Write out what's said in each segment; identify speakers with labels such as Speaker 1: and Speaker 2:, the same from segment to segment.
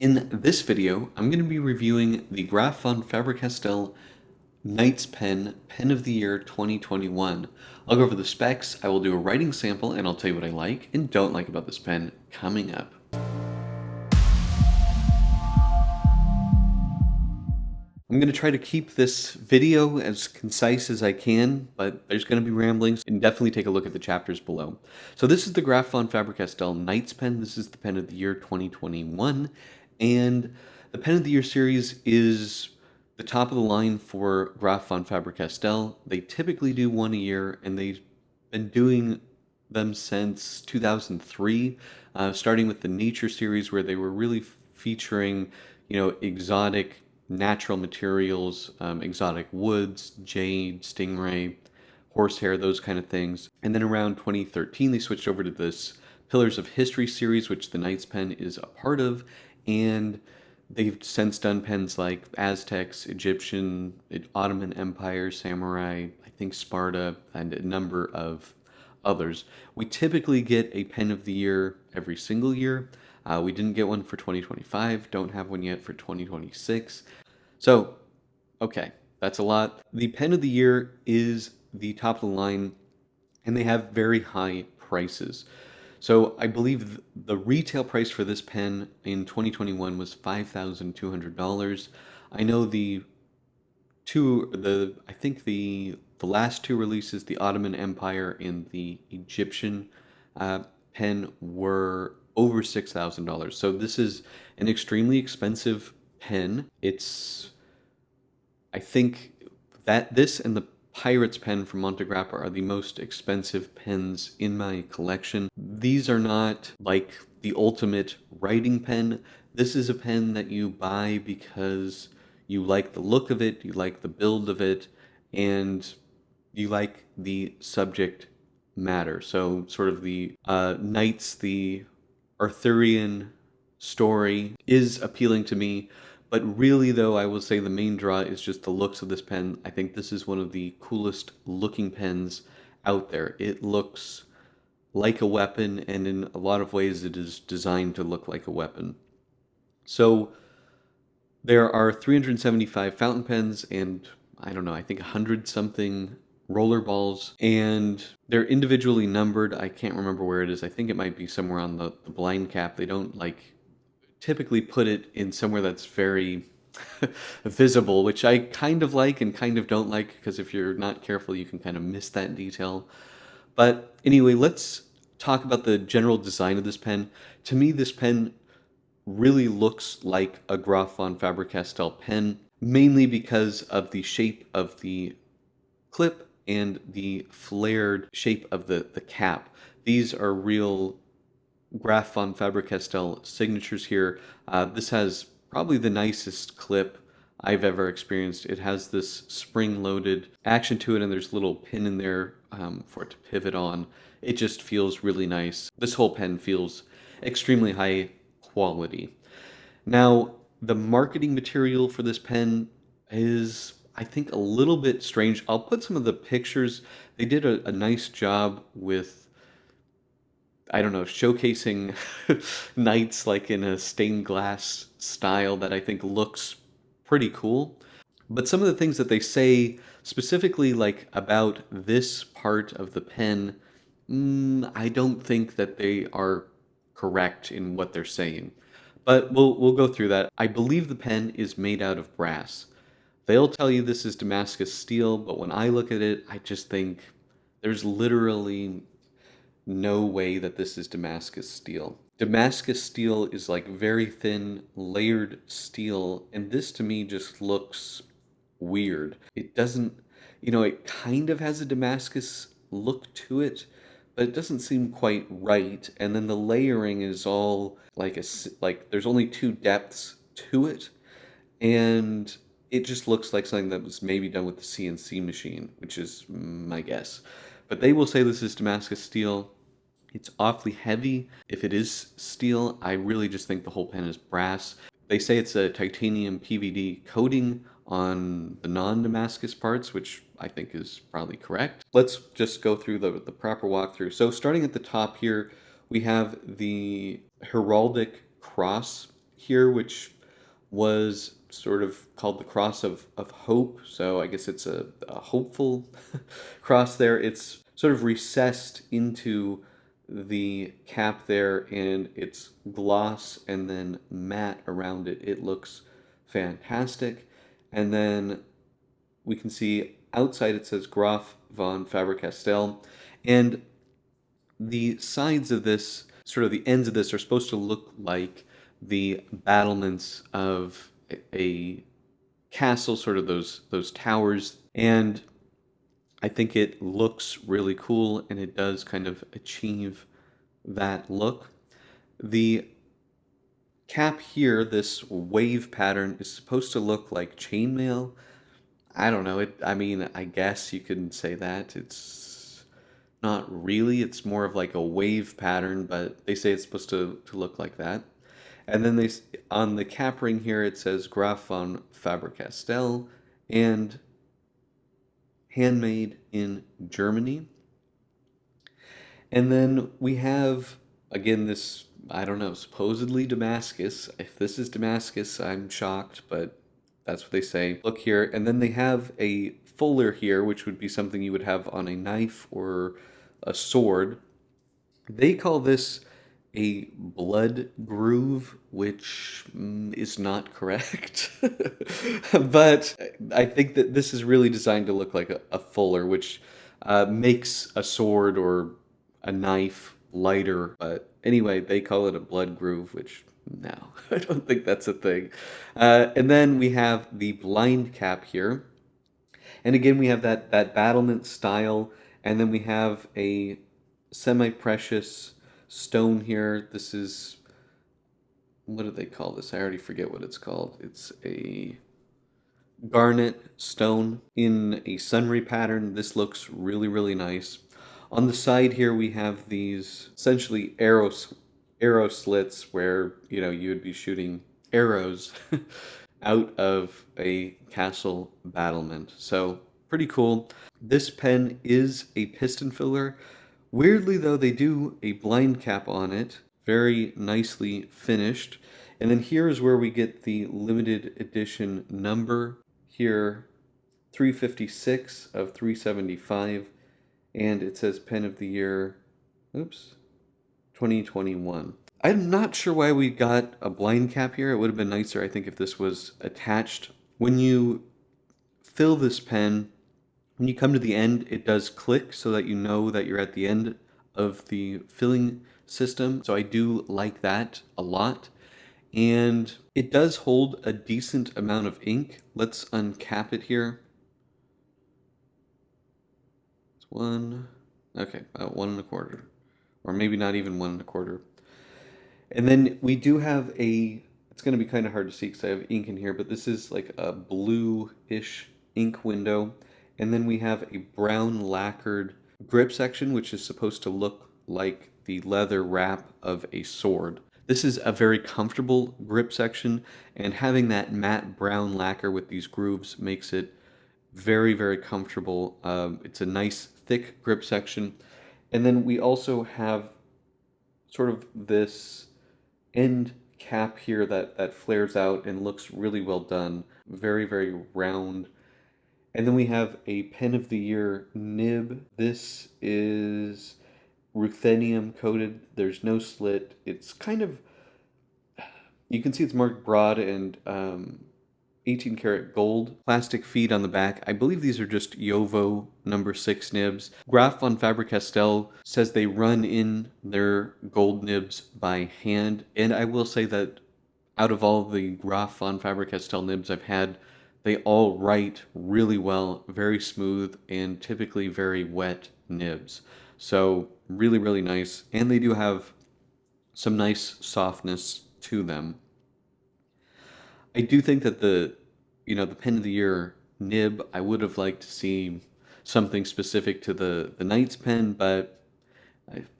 Speaker 1: In this video, I'm going to be reviewing the Graf von Faber-Castell Knight's Pen, Pen of the Year 2021. I'll go over the specs, I will do a writing sample, and I'll tell you what I like and don't like about this pen coming up. I'm going to try to keep this video as concise as I can, but there's going to be ramblings, and definitely take a look at the chapters below. So this is the Graf von Faber-Castell Knight's Pen. This is the Pen of the Year 2021, and the Pen of the Year series is the top of the line for Graf von Faber-Castell. They typically do one a year, and they've been doing them since 2003, starting with the Nature series, where they were really featuring, exotic natural materials, exotic woods, jade, stingray, horsehair, those kind of things. And then around 2013, they switched over to this Pillars of History series, which the Knight's Pen is a part of, and they've since done pens like Aztecs, Egyptian, Ottoman Empire, Samurai, I think Sparta, and a number of others. We typically get a Pen of the Year every single year. We didn't get one for 2025, don't have one yet for 2026. So, okay, that's a lot. The Pen of the Year is the top of the line, and they have very high prices. So I believe the retail price for this pen in 2021 was $5,200. I know the last two releases, the Ottoman Empire and the Egyptian pen, were over $6,000. So this is an extremely expensive pen. I think that this and the Pirate's pen from Montegrappa are the most expensive pens in my collection. These are not like the ultimate writing pen. This is a pen that you buy because you like the look of it, you like the build of it, and you like the subject matter. So sort of the knights, the Arthurian story is appealing to me. But really, though, I will say the main draw is just the looks of this pen. I think this is one of the coolest looking pens out there. It looks like a weapon, and in a lot of ways it is designed to look like a weapon. So there are 375 fountain pens and, I don't know, I think 100 something roller balls, and they're individually numbered. I can't remember where it is. I think it might be somewhere on the blind cap. They don't typically put it in somewhere that's very visible, which I kind of like and kind of don't like, because if you're not careful, you can kind of miss that detail. But anyway, let's talk about the general design of this pen. To me, this pen really looks like a Graf von Faber-Castell pen, mainly because of the shape of the clip and the flared shape of the cap. These are real Graf von Faber-Castell signatures here. This has probably the nicest clip I've ever experienced. It has this spring-loaded action to it, and there's a little pin in there for it to pivot on. It just feels really nice. This whole pen feels extremely high quality. Now, the marketing material for this pen is, I think, a little bit strange. I'll put some of the pictures. They did a nice job with, I don't know, showcasing knights like in a stained glass style that I think looks pretty cool. But some of the things that they say specifically about this part of the pen, I don't think that they are correct in what they're saying. But we'll go through that. I believe the pen is made out of brass. They'll tell you this is Damascus steel, but when I look at it, I just think there's literally no way that this is Damascus steel. Damascus steel is like very thin, layered steel, and this to me just looks weird. It doesn't, it kind of has a Damascus look to it, but it doesn't seem quite right. And then the layering is all there's only two depths to it, and it just looks like something that was maybe done with the CNC machine, which is my guess. But they will say this is Damascus steel. It's awfully heavy. If it is steel, I really just think the whole pen is brass. They say it's a titanium PVD coating on the non-Damascus parts, which I think is probably correct. Let's just go through the proper walkthrough. So starting at the top here, we have the heraldic cross here, which was sort of called the cross of hope. So I guess it's a hopeful cross there. It's sort of recessed into the cap there, and it's gloss and then matte around it. It looks fantastic. And then we can see outside it says Graf von Faber-Castell. And the sides of this, sort of the ends of this, are supposed to look like the battlements of a castle, sort of those towers. And I think it looks really cool, and it does kind of achieve that look. The cap here, this wave pattern, is supposed to look like chainmail. I don't know. I mean, I guess you could say that. It's not really. It's more of like a wave pattern, but they say it's supposed to look like that. And then on the cap ring here, it says Graf von Faber-Castell and handmade in Germany. And then we have, again, this, I don't know, supposedly Damascus. If this is Damascus, I'm shocked, but that's what they say. Look here. And then they have a fuller here, which would be something you would have on a knife or a sword. They call this a blood groove, which is not correct. But I think that this is really designed to look like a fuller, which makes a sword or a knife lighter. But anyway, they call it a blood groove, which no, I don't think that's a thing. And then we have the blind cap here. And again, we have that battlement style, and then we have a semi-precious stone here. This is, what do they call this? I already forget what it's called. It's a garnet stone in a sunray pattern. This looks really, really nice. On the side here, we have these essentially arrow slits where, you know, you would be shooting arrows out of a castle battlement. So pretty cool. This pen is a piston filler. Weirdly though, they do a blind cap on it, very nicely finished. And then here is where we get the limited edition number. Here, 356 of 375, and it says pen of the year, oops, 2021. I'm not sure why we got a blind cap here. It would have been nicer, I think, if this was attached. When you fill this pen, when you come to the end, it does click so that you know that you're at the end of the filling system. So I do like that a lot. And it does hold a decent amount of ink. Let's uncap it here. It's one, okay, about 1 1/4. Or maybe not even 1 1/4. And then we do have it's going to be kind of hard to see because I have ink in here, but this is like a blue-ish ink window. And then we have a brown lacquered grip section, which is supposed to look like the leather wrap of a sword. This is a very comfortable grip section, and having that matte brown lacquer with these grooves makes it very, very comfortable. It's a nice thick grip section. And then we also have sort of this end cap here that flares out and looks really well done. Very, very round. And then we have a pen of the year nib. This is ruthenium coated. There's no slit. It's kind of, you can see it's marked broad and 18 karat gold. Plastic feet on the back. I believe these are just Jovo number 6 nibs. Graf von Faber-Castell says they run in their gold nibs by hand. And I will say that out of all the Graf von Faber-Castell nibs I've had, they all write really well, very smooth, and typically very wet nibs. So really, really nice. And they do have some nice softness to them. I do think that the pen of the year nib, I would have liked to see something specific to the Knight's pen, but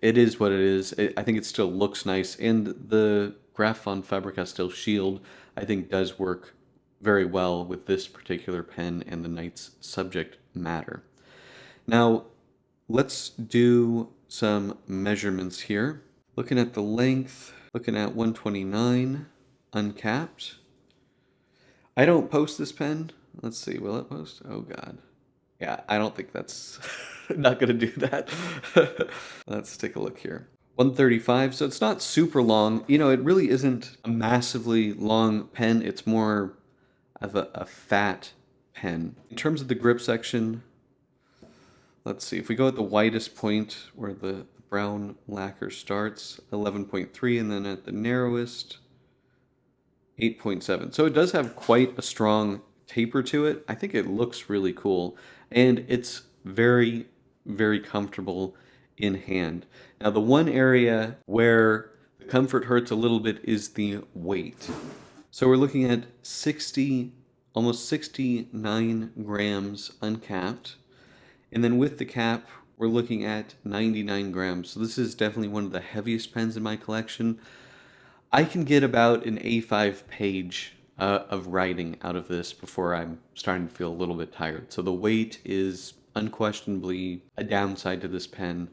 Speaker 1: it is what it is. I think it still looks nice. And the Graf von Faber-Castell shield, I think, does work very well with this particular pen and the Knight's subject matter. Now, let's do some measurements here. Looking at the length, looking at 129. uncapped. I don't post this pen. Let's see, will it post? Oh God. Yeah, I don't think that's not gonna do that. Let's take a look here. 135, so it's not super long. You know, it really isn't a massively long pen. It's more of a fat pen. In terms of the grip section, let's see, if we go at the widest point where the brown lacquer starts, 11.3, and then at the narrowest, 8.7. So it does have quite a strong taper to it. I think it looks really cool, and it's very, very comfortable in hand. Now, the one area where the comfort hurts a little bit is the weight. So we're looking at 60, almost 69 grams uncapped. And then with the cap, we're looking at 99 grams. So this is definitely one of the heaviest pens in my collection. I can get about an A5 page of writing out of this before I'm starting to feel a little bit tired. So the weight is unquestionably a downside to this pen.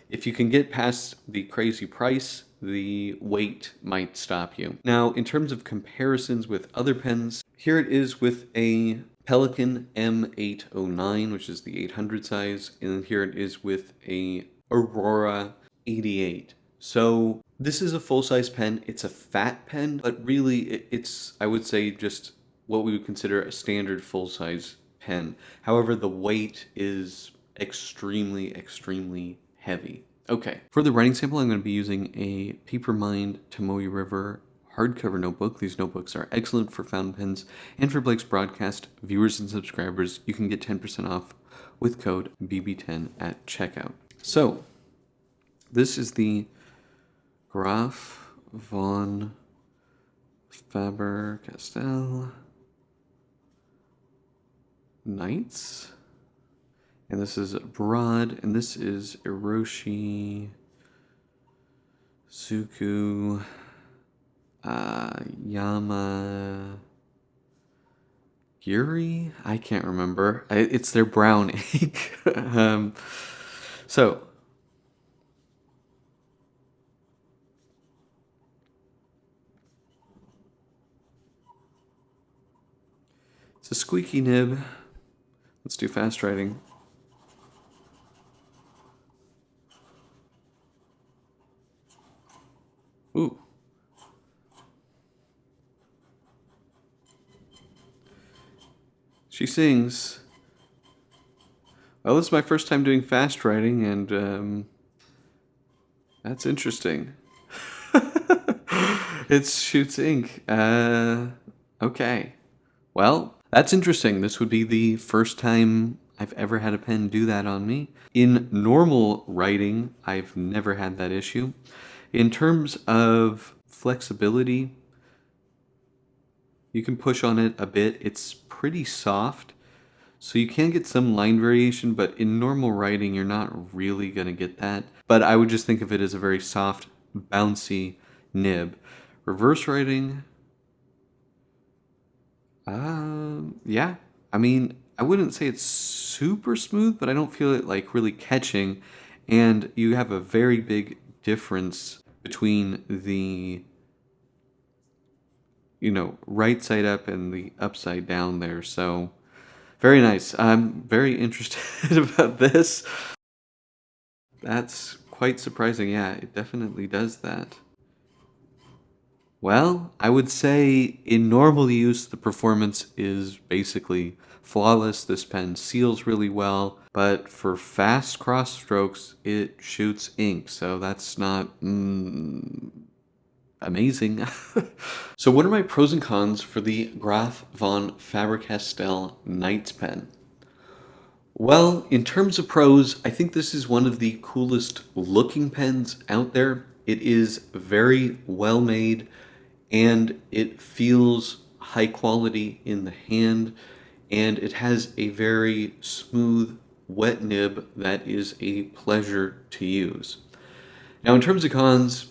Speaker 1: If you can get past the crazy price, the weight might stop you. Now, in terms of comparisons with other pens, here it is with a Pelikan M809, which is the 800 size, and here it is with a Aurora 88. So this is a full-size pen. It's a fat pen, but really it's, I would say, just what we would consider a standard full-size pen. However, the weight is extremely, extremely heavy. Okay, for the writing sample, I'm going to be using a Papermind Tomoe River hardcover notebook. These notebooks are excellent for fountain pens, and for Blake's Broadcast viewers and subscribers, you can get 10% off with code BB10 at checkout. So, this is the Graf von Faber-Castell Knights. And this is broad, and this is Hiroshi Suku Yamagiri? I can't remember. It's their brown ink. So, it's a squeaky nib. Let's do fast writing. Ooh. She sings. Well, this is my first time doing fast writing, and that's interesting. It shoots ink. Okay. Well, that's interesting. This would be the first time I've ever had a pen do that on me. In normal writing, I've never had that issue. In terms of flexibility, you can push on it a bit. It's pretty soft, so you can get some line variation, but in normal writing, you're not really going to get that. But I would just think of it as a very soft, bouncy nib. Reverse writing, yeah. I mean, I wouldn't say it's super smooth, but I don't feel it like really catching. And you have a very big difference between the, right side up and the upside down there. So very nice. I'm very interested about this. That's quite surprising. Yeah, it definitely does that. Well, I would say in normal use, the performance is basically flawless. This pen seals really well, but for fast cross strokes, it shoots ink. So that's not amazing. So what are my pros and cons for the Graf von Faber-Castell Knights pen? Well, in terms of pros, I think this is one of the coolest looking pens out there. It is very well made, and it feels high quality in the hand, and it has a very smooth, wet nib that is a pleasure to use. Now, in terms of cons,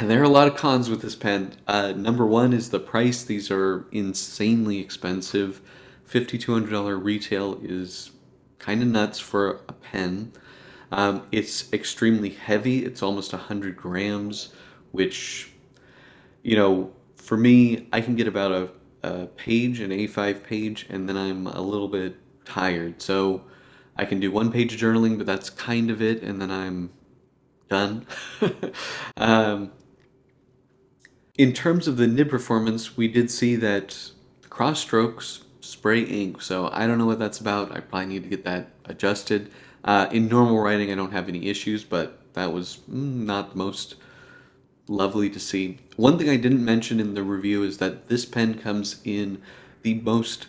Speaker 1: there are a lot of cons with this pen. Number one is the price. These are insanely expensive. $5,200 retail is kind of nuts for a pen. It's extremely heavy. It's almost 100 grams, which, For me, I can get about a page, an A5 page, and then I'm a little bit tired. So I can do one page of journaling, but that's kind of it, and then I'm done. um, in terms of the nib performance, we did see that the cross strokes spray ink, so I don't know what that's about. I probably need to get that adjusted. In normal writing, I don't have any issues, but that was not the most lovely to see. One thing I didn't mention in the review is that this pen comes in the most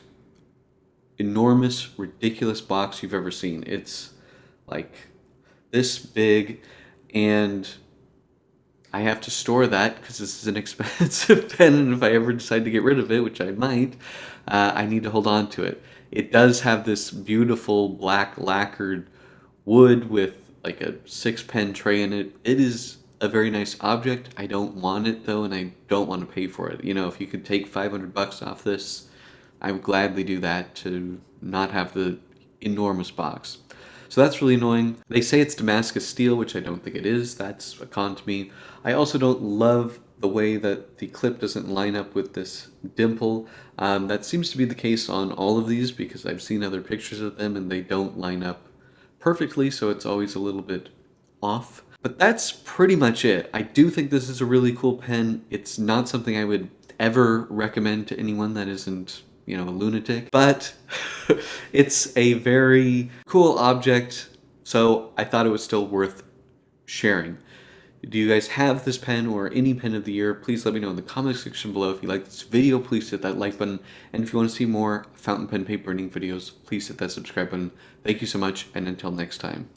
Speaker 1: enormous, ridiculous box you've ever seen. It's like this big, and I have to store that because this is an expensive pen, and if I ever decide to get rid of it, which I might, I need to hold on to it. It does have this beautiful black lacquered wood with like a 6-pen tray in it. It is a very nice object. I don't want it though, and I don't want to pay for it. If you could take $500 off this, I would gladly do that to not have the enormous box. So that's really annoying. They say it's Damascus steel, which I don't think it is. That's a con to me. I also don't love the way that the clip doesn't line up with this dimple. That seems to be the case on all of these because I've seen other pictures of them and they don't line up perfectly, so it's always a little bit off. But that's pretty much it. I do think this is a really cool pen. It's not something I would ever recommend to anyone that isn't, a lunatic, but it's a very cool object, so I thought it was still worth sharing. Do you guys have this pen or any pen of the year? Please let me know in the comment section below. If you like this video, please hit that like button. And if you want to see more fountain pen paper printing videos, please hit that subscribe button. Thank you so much, and until next time.